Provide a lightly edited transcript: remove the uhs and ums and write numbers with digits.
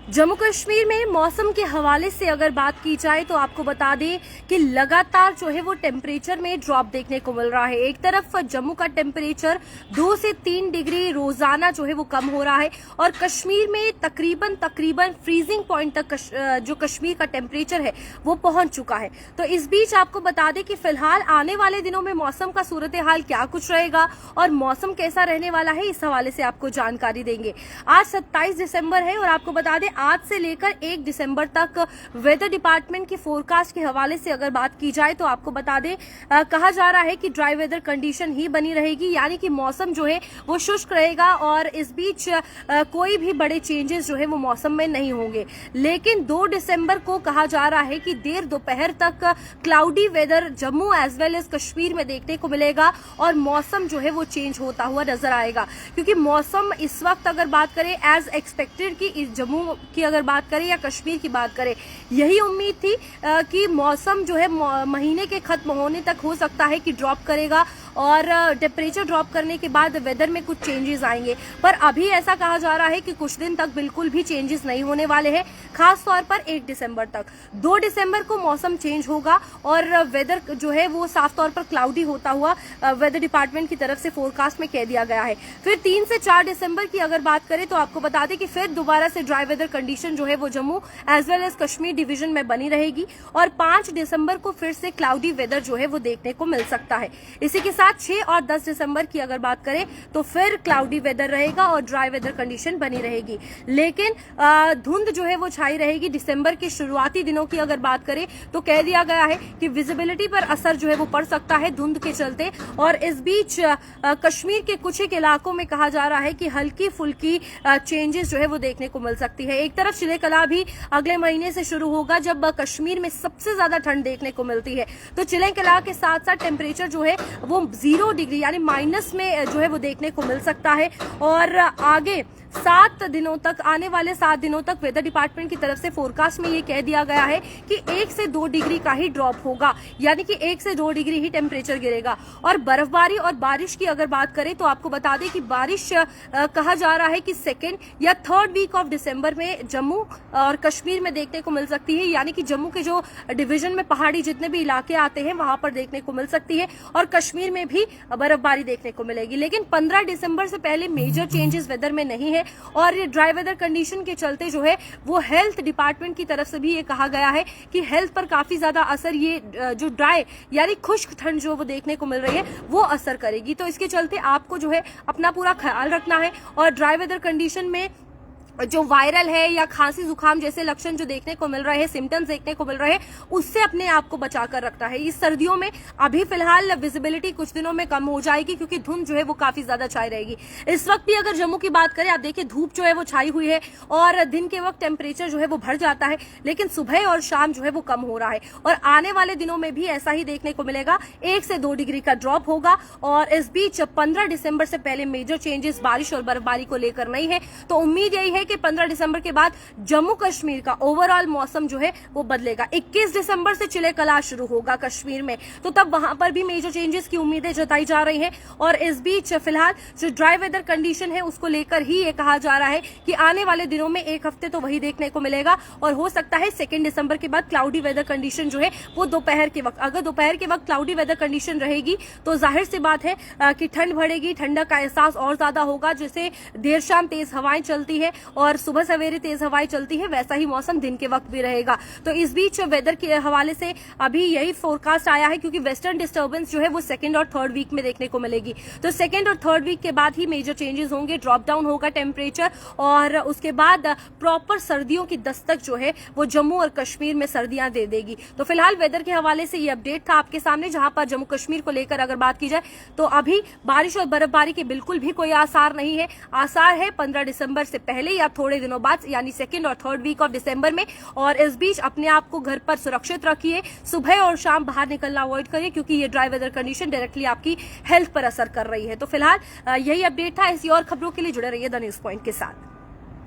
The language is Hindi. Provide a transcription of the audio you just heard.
जम्मू कश्मीर में मौसम के हवाले से अगर बात की जाए तो आपको बता दें कि लगातार जो है वो टेम्परेचर में ड्रॉप देखने को मिल रहा है। एक तरफ जम्मू का टेम्परेचर 2 से 3 डिग्री रोजाना जो है वो कम हो रहा है और कश्मीर में तकरीबन फ्रीजिंग पॉइंट तक जो कश्मीर का टेम्परेचर है वो पहुंच चुका है। तो इस बीच आपको बता दें कि फिलहाल आने वाले दिनों में मौसम का सूरत हाल क्या कुछ रहेगा और मौसम कैसा रहने वाला है, इस हवाले से आपको जानकारी देंगे। आज 27 दिसंबर है और आपको बता दें आज से लेकर 1 दिसंबर तक वेदर डिपार्टमेंट की फोरकास्ट के हवाले से अगर बात की जाए तो आपको बता दें कहा जा रहा है कि ड्राई वेदर कंडीशन ही बनी रहेगी, यानी कि मौसम जो है वो शुष्क रहेगा और इस बीच कोई भी बड़े चेंजेस जो है वो मौसम में नहीं होंगे। लेकिन 2 दिसंबर को कहा जा रहा है कि देर दोपहर तक cloudy weather Jammu as well as Kashmir में देखने को मिलेगा और मौसम जो है वो चेंज होता हुआ नजर आएगा, क्योंकि मौसम इस वक्त अगर बात करें एज एक्सपेक्टेड की जम्मू की अगर बात करें या कश्मीर की बात करें, यही उम्मीद थी कि मौसम जो है महीने के खत्म होने तक हो सकता है कि ड्रॉप करेगा और टेम्परेचर ड्रॉप करने के बाद वेदर में कुछ चेंजेस आएंगे, पर अभी ऐसा कहा जा रहा है कि कुछ दिन तक बिल्कुल भी चेंजेस नहीं होने वाले हैं, खास तौर पर 1 दिसंबर तक। 2 दिसंबर को मौसम चेंज होगा और वेदर जो है वो साफ तौर पर क्लाउडी होता हुआ वेदर डिपार्टमेंट की तरफ से फोरकास्ट में कह दिया गया है। फिर 3 से 4 दिसंबर की अगर बात करें तो आपको बता दें कि फिर दोबारा से ड्राई वेदर कंडीशन जो है वो Jammu as well as Kashmir division में बनी रहेगी और 5 दिसंबर को फिर से क्लाउडी वेदर जो है वो देखने को मिल सकता है। इसी के साथ 6 और 10 दिसंबर की अगर बात करें तो फिर क्लाउडी वेदर रहेगा और ड्राई वेदर कंडीशन बनी रहेगी, लेकिन धुंध जो है वो छाई रहेगी। दिसंबर के शुरुआती दिनों की अगर बात करें तो कह दिया गया है कि विजिबिलिटी पर असर जो है वो पड़ सकता है धुंध के चलते, और इस बीच कश्मीर के कुछ एक इलाकों में कहा जा रहा है कि हल्की फुल्की चेंजेस जो है वो देखने को मिल सकती है। एक तरफ चिलेकला भी अगले महीने से शुरू होगा जब कश्मीर में सबसे ज्यादा ठंड देखने को मिलती है, तो चिलेकला के साथ साथ टेम्परेचर जो है वो 0 डिग्री यानी माइनस में जो है वो देखने को मिल सकता है। और आगे 7 दिनों तक, आने वाले 7 दिनों तक वेदर डिपार्टमेंट की तरफ से फोरकास्ट में ये कह दिया गया है कि 1 से 2 डिग्री का ही ड्रॉप होगा, यानी कि 1 से 2 डिग्री ही टेम्परेचर गिरेगा। और बर्फबारी और बारिश की अगर बात करें तो आपको बता दें कि बारिश कहा जा रहा है कि 2nd या 3rd वीक ऑफ दिसंबर में जम्मू और कश्मीर में देखने को मिल सकती है, यानी कि जम्मू के जो डिवीजन में पहाड़ी जितने भी इलाके आते हैं वहां पर देखने को मिल सकती है और कश्मीर में भी बर्फबारी देखने को मिलेगी। लेकिन 15 दिसंबर से पहले मेजर चेंजेस वेदर में नहीं है और ये ड्राई वेदर कंडीशन के चलते जो है वो हेल्थ डिपार्टमेंट की तरफ से भी ये कहा गया है कि हेल्थ पर काफी ज्यादा असर ये जो ड्राई यानी खुश्क ठंड जो वो देखने को मिल रही है वो असर करेगी। तो इसके चलते आपको जो है अपना पूरा ख्याल रखना है और ड्राई वेदर कंडीशन में जो वायरल है या खांसी जुकाम जैसे लक्षण जो देखने को मिल रहे हैं, सिम्टम्स देखने को मिल रहे हैं, उससे अपने आप को बचाकर रखना है। इस सर्दियों में अभी फिलहाल विजिबिलिटी कुछ दिनों में कम हो जाएगी क्योंकि धुंध जो है वो काफी ज्यादा छाई रहेगी। इस वक्त भी अगर जम्मू की बात करें, आप देखिए धूप जो है वो छाई हुई है और दिन के वक्त टेम्परेचर जो है वो बढ़ जाता है, लेकिन सुबह और शाम जो है वो कम हो रहा है और आने वाले दिनों में भी ऐसा ही देखने को मिलेगा। 1 से 2 डिग्री का ड्रॉप होगा और इस बीच 15 दिसंबर से पहले मेजर चेंजेस बारिश और बर्फबारी को लेकर नहीं है। तो उम्मीद यही है कि 15 दिसंबर के बाद जम्मू कश्मीर का ओवरऑल मौसम जो है वो बदलेगा। 21 दिसंबर से चिलेकला शुरू होगा कश्मीर में, तो तब वहां पर भी मेजर चेंजेस की उम्मीदें जताई जा रही हैं और इस बीच फिलहाल जो ड्राई वेदर कंडीशन है उसको लेकर ही ये कहा जा रहा है कि आने वाले दिनों में 1 हफ्ते तो वही देखने को मिलेगा और हो सकता है 2 दिसंबर के बाद क्लाउडी वेदर कंडीशन जो है वो दोपहर के वक्त, अगर दोपहर के वक्त क्लाउडी वेदर कंडीशन रहेगी तो जाहिर सी बात है कि ठंड बढ़ेगी, ठंडक का एहसास और ज्यादा होगा। जैसे देर शाम तेज हवाएं चलती है और सुबह सवेरे तेज हवाएं चलती है, वैसा ही मौसम दिन के वक्त भी रहेगा। तो इस बीच वेदर के हवाले से अभी यही फोरकास्ट आया है क्योंकि वेस्टर्न डिस्टर्बेंस जो है वो 2nd और 3rd वीक में देखने को मिलेगी, तो 2nd और 3rd वीक के बाद ही मेजर चेंजेस होंगे, ड्रॉप डाउन होगा टेम्परेचर और उसके बाद प्रॉपर सर्दियों की दस्तक जो है वो जम्मू और कश्मीर में सर्दियां दे देगी। तो फिलहाल वेदर के हवाले से ये अपडेट था आपके सामने, जहां पर जम्मू कश्मीर को लेकर अगर बात की जाए तो अभी बारिश और बर्फबारी के बिल्कुल भी कोई आसार नहीं है। आसार है 15 दिसंबर से पहले या थोड़े दिनों बाद, यानी 2nd और 3rd वीक ऑफ दिसंबर में। और इस बीच अपने आप को घर पर सुरक्षित रखिए, सुबह और शाम बाहर निकलना अवॉइड करिए क्योंकि ये ड्राई वेदर कंडीशन डायरेक्टली आपकी हेल्थ पर असर कर रही है। तो फिलहाल यही अपडेट था। ऐसी और खबरों के लिए जुड़े रहिए द न्यूज पॉइंट के साथ।